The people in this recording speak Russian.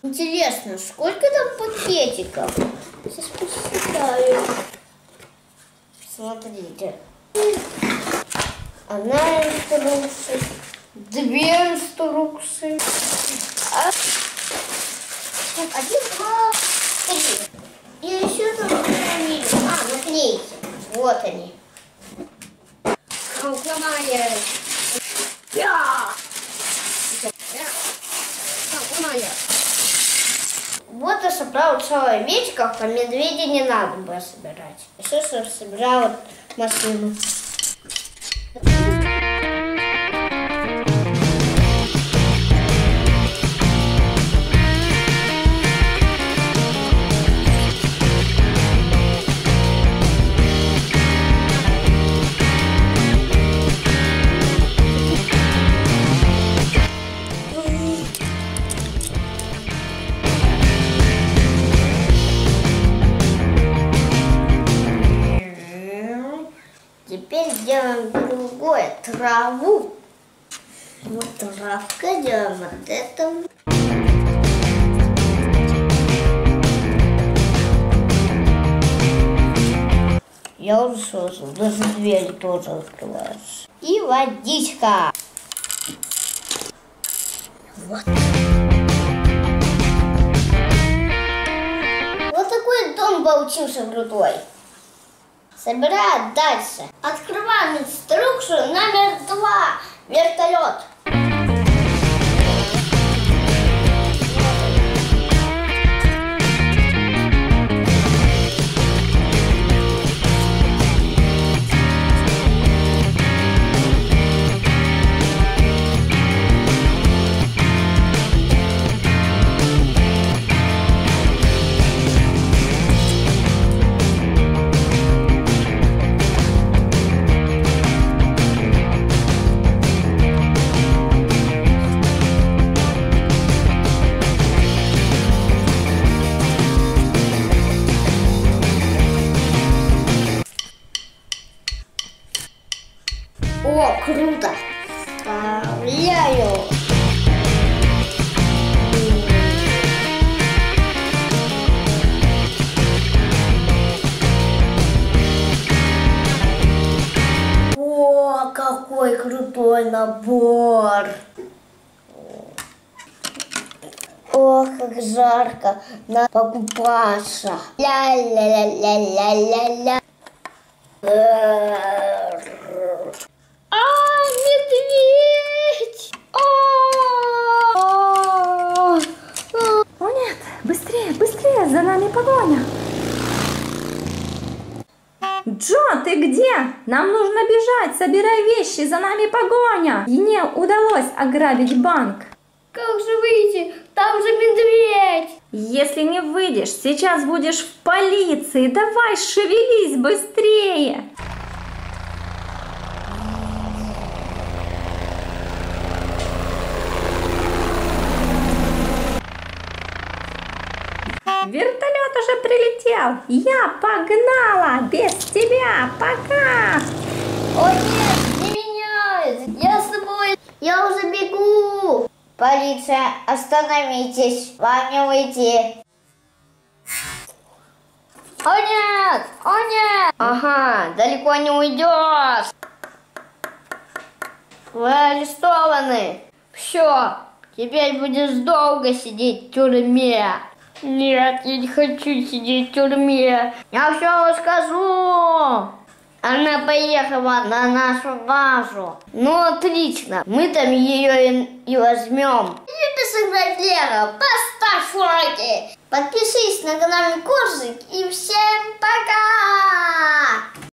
Интересно, сколько там пакетиков? Сейчас посчитаю. Смотрите. Одна инструкция, две инструкции. Один, два, три. И еще там наклейки. Вот они. Вот я собрал целое мечко, а медведя не надо было собирать. Сейчас я собирал машину. Теперь делаем другое, траву. Вот травка, делаем вот это. Я уже создал, даже дверь тоже открываешь. И водичка. Вот. Вот такой дом получился крутой. Собираем дальше. Открываем инструкцию номер 2. Вертолет. О, круто! Вставляю! О, какой крутой набор! Ох, как жарко! Надо покупаться! Ля-ля-ля-ля-ля-ля-ля! Медведь! О нет, быстрее, быстрее, за нами погоня. Джо, ты где? Нам нужно бежать, собирай вещи, за нами погоня. Мне удалось ограбить банк. Как же выйти? Там же медведь! Если не выйдешь, сейчас будешь в полиции. Давай, шевелись быстрее. Вертолет уже прилетел. Я погнала без тебя. Пока. О нет, не меняет. Я с тобой. Я уже бегу. Полиция, остановитесь. Вам не уйти. О нет, о нет. Ага, далеко не уйдешь. Вы арестованы. Все, теперь будешь долго сидеть в тюрьме. Нет, я не хочу сидеть в тюрьме. Я все расскажу. Она поехала на нашу базу. Ну, отлично. Мы там ее и возьмем. Люби, Лера, поставь лайки. Подпишись на канал Коржик. И всем пока!